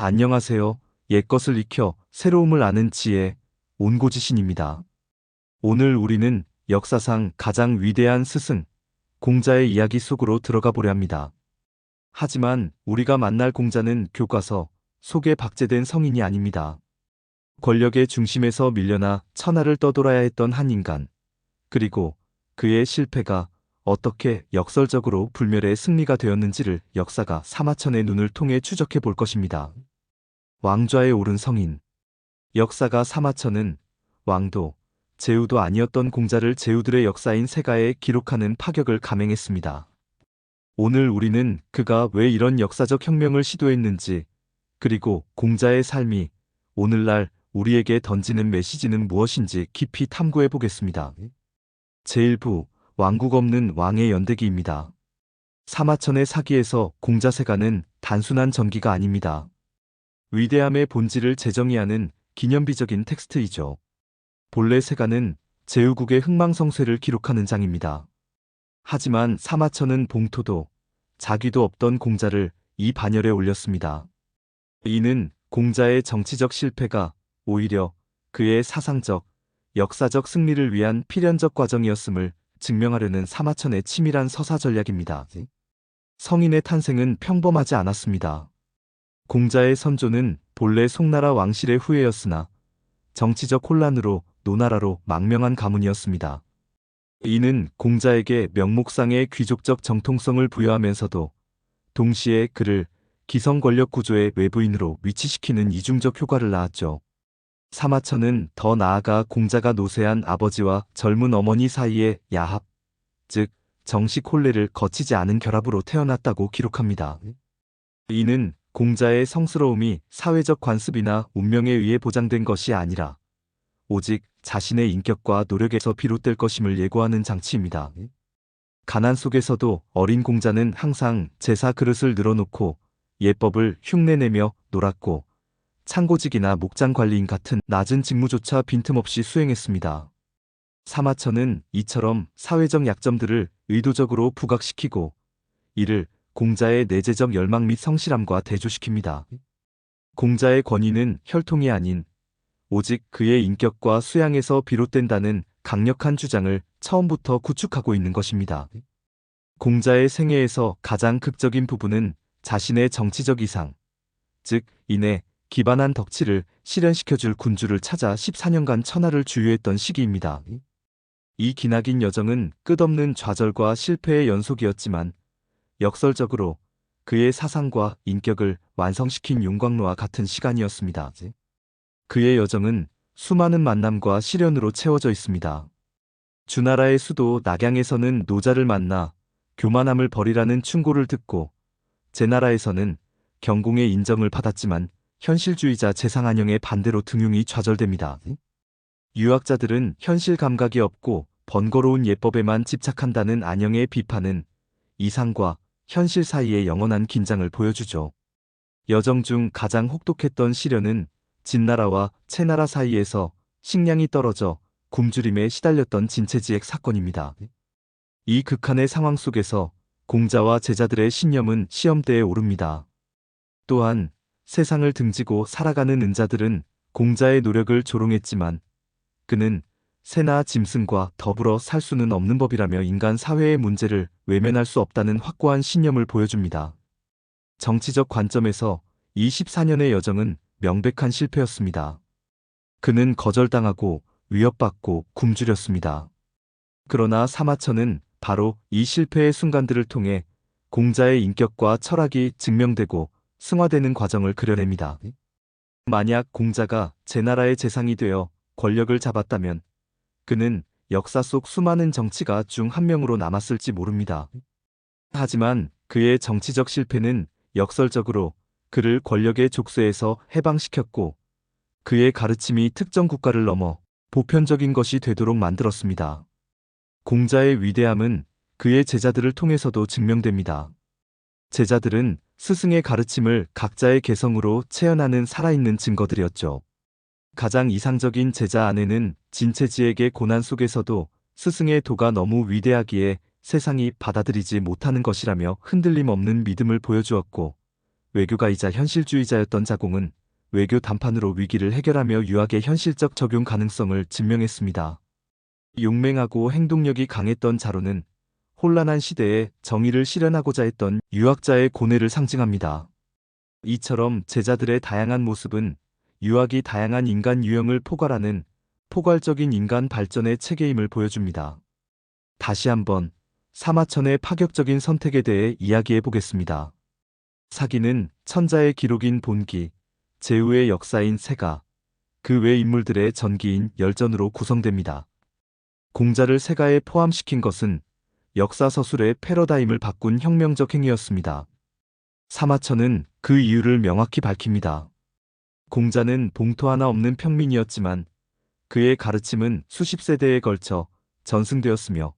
안녕하세요. 옛것을 익혀 새로움을 아는 지혜, 온고지신입니다. 오늘 우리는 역사상 가장 위대한 스승, 공자의 이야기 속으로 들어가 보려 합니다. 하지만 우리가 만날 공자는 교과서 속에 박제된 성인이 아닙니다. 권력의 중심에서 밀려나 천하를 떠돌아야 했던 한 인간, 그리고 그의 실패가 어떻게 역설적으로 불멸의 승리가 되었는지를 역사가 사마천의 눈을 통해 추적해 볼 것입니다. 왕좌에 오른 성인. 역사가 사마천은 왕도, 제후도 아니었던 공자를 제후들의 역사인 세가에 기록하는 파격을 감행했습니다. 오늘 우리는 그가 왜 이런 역사적 혁명을 시도했는지, 그리고 공자의 삶이 오늘날 우리에게 던지는 메시지는 무엇인지 깊이 탐구해 보겠습니다. 제1부 왕국 없는 왕의 연대기입니다. 사마천의 사기에서 공자세가는 단순한 전기가 아닙니다. 위대함의 본질을 재정의하는 기념비적인 텍스트이죠. 본래 세가는 제후국의 흥망성쇠를 기록하는 장입니다. 하지만 사마천은 봉토도 자귀도 없던 공자를 이 반열에 올렸습니다. 이는 공자의 정치적 실패가 오히려 그의 사상적, 역사적 승리를 위한 필연적 과정이었음을 증명하려는 사마천의 치밀한 서사 전략입니다. 성인의 탄생은 평범하지 않았습니다. 공자의 선조는 본래 송나라 왕실의 후예였으나 정치적 혼란으로 노나라로 망명한 가문이었습니다. 이는 공자에게 명목상의 귀족적 정통성을 부여하면서도 동시에 그를 기성 권력 구조의 외부인으로 위치시키는 이중적 효과를 낳았죠. 사마천은 더 나아가 공자가 노쇠한 아버지와 젊은 어머니 사이의 야합, 즉 정식 혼례를 거치지 않은 결합으로 태어났다고 기록합니다. 이는 공자의 성스러움이 사회적 관습이나 운명에 의해 보장된 것이 아니라 오직 자신의 인격과 노력에서 비롯될 것임을 예고하는 장치입니다. 가난 속에서도 어린 공자는 항상 제사 그릇을 늘어놓고 예법을 흉내내며 놀았고 창고직이나 목장 관리인 같은 낮은 직무조차 빈틈없이 수행했습니다. 사마천은 이처럼 사회적 약점들을 의도적으로 부각시키고 이를 공자의 내재적 열망 및 성실함과 대조시킵니다. 공자의 권위는 혈통이 아닌 오직 그의 인격과 수양에서 비롯된다는 강력한 주장을 처음부터 구축하고 있는 것입니다. 공자의 생애에서 가장 극적인 부분은 자신의 정치적 이상, 즉 인에 기반한 덕치를 실현시켜줄 군주를 찾아 14년간 천하를 주유했던 시기입니다. 이 기나긴 여정은 끝없는 좌절과 실패의 연속이었지만 역설적으로 그의 사상과 인격을 완성시킨 용광로와 같은 시간이었습니다. 그의 여정은 수많은 만남과 시련으로 채워져 있습니다. 주나라의 수도 낙양에서는 노자를 만나 교만함을 버리라는 충고를 듣고 제나라에서는 경공의 인정을 받았지만 현실주의자 제상한영의 반대로 등용이 좌절됩니다. 유학자들은 현실 감각이 없고 번거로운 예법에만 집착한다는 안영의 비판은 이상과 현실 사이의 영원한 긴장을 보여주죠. 여정 중 가장 혹독했던 시련은 진나라와 채나라 사이에서 식량이 떨어져 굶주림에 시달렸던 진체지액 사건입니다. 이 극한의 상황 속에서 공자와 제자들의 신념은 시험대에 오릅니다. 또한 세상을 등지고 살아가는 은자들은 공자의 노력을 조롱했지만 그는 새나 짐승과 더불어 살 수는 없는 법이라며 인간 사회의 문제를 외면할 수 없다는 확고한 신념을 보여줍니다. 정치적 관점에서 이 14년의 여정은 명백한 실패였습니다. 그는 거절당하고 위협받고 굶주렸습니다. 그러나 사마천은 바로 이 실패의 순간들을 통해 공자의 인격과 철학이 증명되고 승화되는 과정을 그려냅니다. 만약 공자가 제나라의 재상이 되어 권력을 잡았다면 그는 역사 속 수많은 정치가 중 한 명으로 남았을지 모릅니다. 하지만 그의 정치적 실패는 역설적으로 그를 권력의 족쇄에서 해방시켰고 그의 가르침이 특정 국가를 넘어 보편적인 것이 되도록 만들었습니다. 공자의 위대함은 그의 제자들을 통해서도 증명됩니다. 제자들은 스승의 가르침을 각자의 개성으로 체현하는 살아있는 증거들이었죠. 가장 이상적인 제자 안에는 진체지에게 고난 속에서도 스승의 도가 너무 위대하기에 세상이 받아들이지 못하는 것이라며 흔들림 없는 믿음을 보여주었고 외교가이자 현실주의자였던 자공은 외교 담판으로 위기를 해결하며 유학의 현실적 적용 가능성을 증명했습니다. 용맹하고 행동력이 강했던 자로는 혼란한 시대에 정의를 실현하고자 했던 유학자의 고뇌를 상징합니다. 이처럼 제자들의 다양한 모습은 유학이 다양한 인간 유형을 포괄하는 포괄적인 인간 발전의 체계임을 보여줍니다. 다시 한번 사마천의 파격적인 선택에 대해 이야기해 보겠습니다. 사기는 천자의 기록인 본기, 제후의 역사인 세가, 그 외 인물들의 전기인 열전으로 구성됩니다. 공자를 세가에 포함시킨 것은 역사 서술의 패러다임을 바꾼 혁명적 행위였습니다. 사마천은 그 이유를 명확히 밝힙니다. 공자는 봉토 하나 없는 평민이었지만 그의 가르침은 수십 세대에 걸쳐 전승되었으며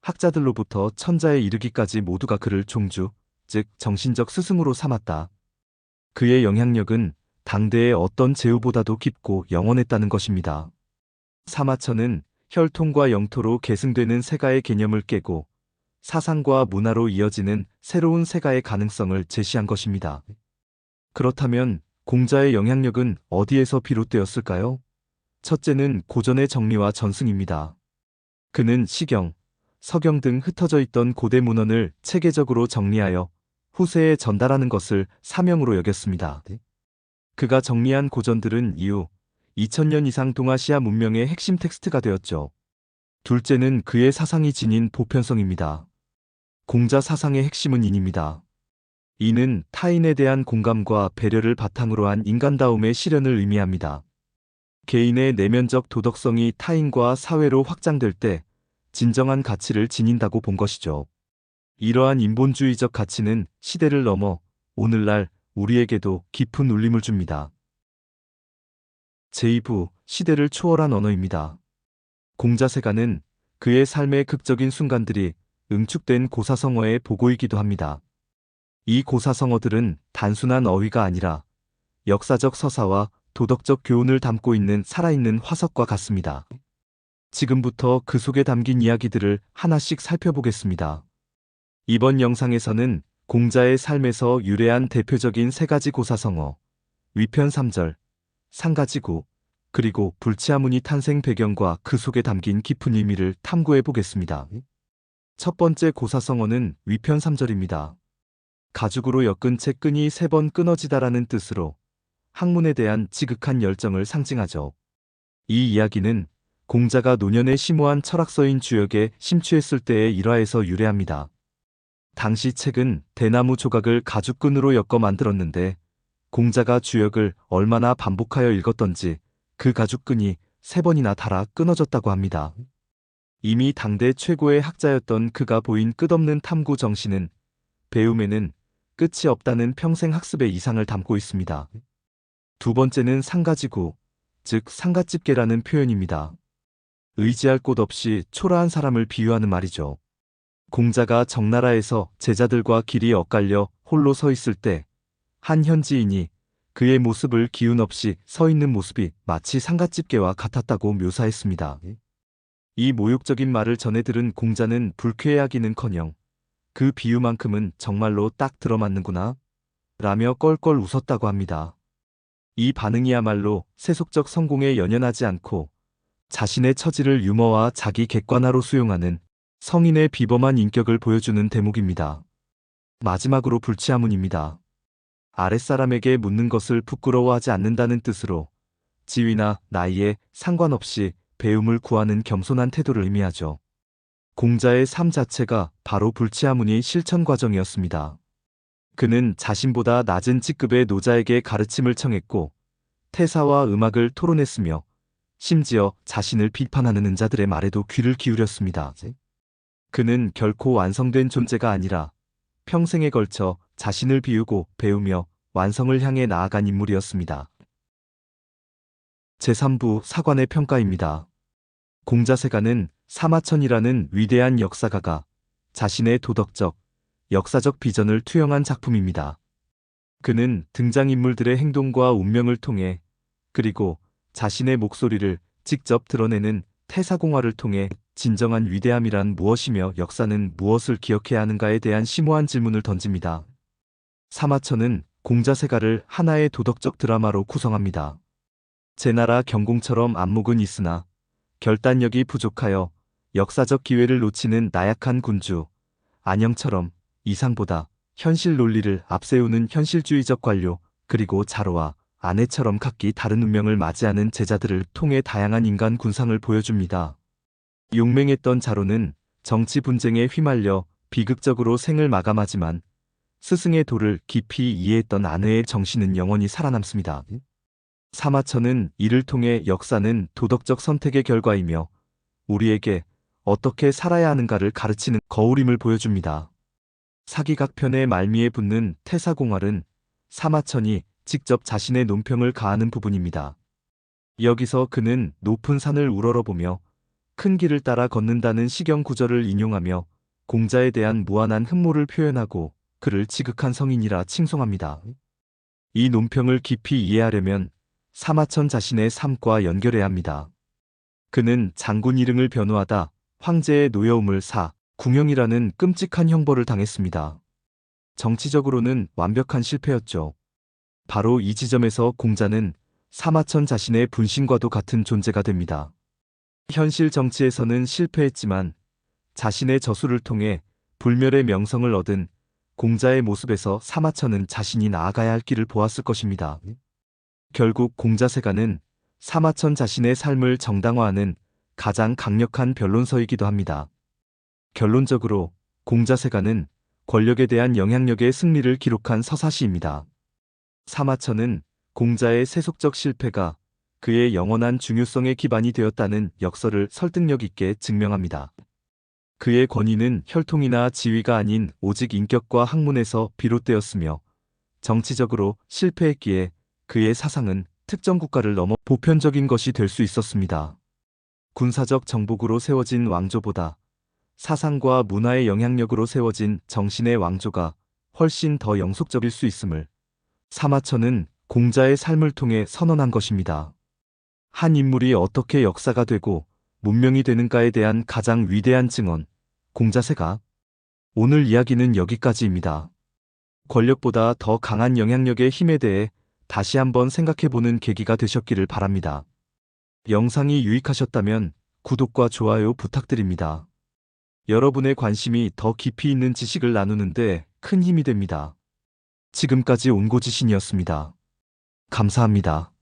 학자들로부터 천자에 이르기까지 모두가 그를 종주, 즉 정신적 스승으로 삼았다. 그의 영향력은 당대의 어떤 제후보다도 깊고 영원했다는 것입니다. 사마천은 혈통과 영토로 계승되는 세가의 개념을 깨고 사상과 문화로 이어지는 새로운 세가의 가능성을 제시한 것입니다. 그렇다면 공자의 영향력은 어디에서 비롯되었을까요? 첫째는 고전의 정리와 전승입니다. 그는 시경, 서경 등 흩어져 있던 고대 문헌을 체계적으로 정리하여 후세에 전달하는 것을 사명으로 여겼습니다. 그가 정리한 고전들은 이후 2000년 이상 동아시아 문명의 핵심 텍스트가 되었죠. 둘째는 그의 사상이 지닌 보편성입니다. 공자 사상의 핵심은 인입니다. 이는 타인에 대한 공감과 배려를 바탕으로 한 인간다움의 실현을 의미합니다. 개인의 내면적 도덕성이 타인과 사회로 확장될 때 진정한 가치를 지닌다고 본 것이죠. 이러한 인본주의적 가치는 시대를 넘어 오늘날 우리에게도 깊은 울림을 줍니다. 제2부 시대를 초월한 언어입니다. 공자세가는 그의 삶의 극적인 순간들이 응축된 고사성어의 보고이기도 합니다. 이 고사성어들은 단순한 어휘가 아니라 역사적 서사와 도덕적 교훈을 담고 있는 살아있는 화석과 같습니다. 지금부터 그 속에 담긴 이야기들을 하나씩 살펴보겠습니다. 이번 영상에서는 공자의 삶에서 유래한 대표적인 세 가지 고사성어, 위편 3절, 상가지구, 그리고 불치하문이 탄생 배경과 그 속에 담긴 깊은 의미를 탐구해 보겠습니다. 첫 번째 고사성어는 위편 3절입니다. 가죽으로 엮은 채 끈이 3번 끊어지다라는 뜻으로 학문에 대한 지극한 열정을 상징하죠. 이 이야기는 공자가 노년에 심오한 철학서인 주역에 심취했을 때의 일화에서 유래합니다. 당시 책은 대나무 조각을 가죽끈으로 엮어 만들었는데 공자가 주역을 얼마나 반복하여 읽었던지 그 가죽끈이 3번이나 닳아 끊어졌다고 합니다. 이미 당대 최고의 학자였던 그가 보인 끝없는 탐구 정신은 배움에는 끝이 없다는 평생 학습의 이상을 담고 있습니다. 두 번째는 상가지구, 즉 상가집게라는 표현입니다. 의지할 곳 없이 초라한 사람을 비유하는 말이죠. 공자가 정나라에서 제자들과 길이 엇갈려 홀로 서 있을 때 한 현지인이 그의 모습을 기운 없이 서 있는 모습이 마치 상가집게와 같았다고 묘사했습니다. 이 모욕적인 말을 전해 들은 공자는 불쾌해하기는커녕 그 비유만큼은 정말로 딱 들어맞는구나 라며 껄껄 웃었다고 합니다. 이 반응이야말로 세속적 성공에 연연하지 않고 자신의 처지를 유머와 자기 객관화로 수용하는 성인의 비범한 인격을 보여주는 대목입니다. 마지막으로 불치하문입니다. 아랫사람에게 묻는 것을 부끄러워하지 않는다는 뜻으로 지위나 나이에 상관없이 배움을 구하는 겸손한 태도를 의미하죠. 공자의 삶 자체가 바로 불치하문의 실천 과정이었습니다. 그는 자신보다 낮은 직급의 노자에게 가르침을 청했고 태사와 음악을 토론했으며 심지어 자신을 비판하는 은자들의 말에도 귀를 기울였습니다. 그는 결코 완성된 존재가 아니라 평생에 걸쳐 자신을 비우고 배우며 완성을 향해 나아간 인물이었습니다. 제3부 사관의 평가입니다. 공자세가는 사마천이라는 위대한 역사가가 자신의 도덕적, 역사적 비전을 투영한 작품입니다. 그는 등장인물들의 행동과 운명을 통해 그리고 자신의 목소리를 직접 드러내는 태사공화를 통해 진정한 위대함이란 무엇이며 역사는 무엇을 기억해야 하는가에 대한 심오한 질문을 던집니다. 사마천은 공자세가를 하나의 도덕적 드라마로 구성합니다. 제나라 경공처럼 안목은 있으나 결단력이 부족하여 역사적 기회를 놓치는 나약한 군주, 안영처럼 이상보다 현실 논리를 앞세우는 현실주의적 관료, 그리고 자로와 아내처럼 각기 다른 운명을 맞이하는 제자들을 통해 다양한 인간 군상을 보여줍니다. 용맹했던 자로는 정치 분쟁에 휘말려 비극적으로 생을 마감하지만 스승의 도를 깊이 이해했던 아내의 정신은 영원히 살아남습니다. 사마천은 이를 통해 역사는 도덕적 선택의 결과이며 우리에게 어떻게 살아야 하는가를 가르치는 거울임을 보여줍니다. 사기각편의 말미에 붙는 태사공활은 사마천이 직접 자신의 논평을 가하는 부분입니다. 여기서 그는 높은 산을 우러러보며 큰 길을 따라 걷는다는 시경 구절을 인용하며 공자에 대한 무한한 흠모를 표현하고 그를 지극한 성인이라 칭송합니다. 이 논평을 깊이 이해하려면 사마천 자신의 삶과 연결해야 합니다. 그는 장군 일흥을 변호하다 황제의 노여움을 사 궁형이라는 끔찍한 형벌을 당했습니다. 정치적으로는 완벽한 실패였죠. 바로 이 지점에서 공자는 사마천 자신의 분신과도 같은 존재가 됩니다. 현실 정치에서는 실패했지만 자신의 저술을 통해 불멸의 명성을 얻은 공자의 모습에서 사마천은 자신이 나아가야 할 길을 보았을 것입니다. 결국 공자세가는 사마천 자신의 삶을 정당화하는 가장 강력한 변론서이기도 합니다. 결론적으로 공자세가는 권력에 대한 영향력의 승리를 기록한 서사시입니다. 사마천은 공자의 세속적 실패가 그의 영원한 중요성의 기반이 되었다는 역설을 설득력 있게 증명합니다. 그의 권위는 혈통이나 지위가 아닌 오직 인격과 학문에서 비롯되었으며 정치적으로 실패했기에 그의 사상은 특정 국가를 넘어 보편적인 것이 될 수 있었습니다. 군사적 정복으로 세워진 왕조보다 사상과 문화의 영향력으로 세워진 정신의 왕조가 훨씬 더 영속적일 수 있음을 사마천은 공자의 삶을 통해 선언한 것입니다. 한 인물이 어떻게 역사가 되고 문명이 되는가에 대한 가장 위대한 증언, 공자세가. 오늘 이야기는 여기까지입니다. 권력보다 더 강한 영향력의 힘에 대해 다시 한번 생각해보는 계기가 되셨기를 바랍니다. 영상이 유익하셨다면 구독과 좋아요 부탁드립니다. 여러분의 관심이 더 깊이 있는 지식을 나누는데 큰 힘이 됩니다. 지금까지 온고지신이었습니다. 감사합니다.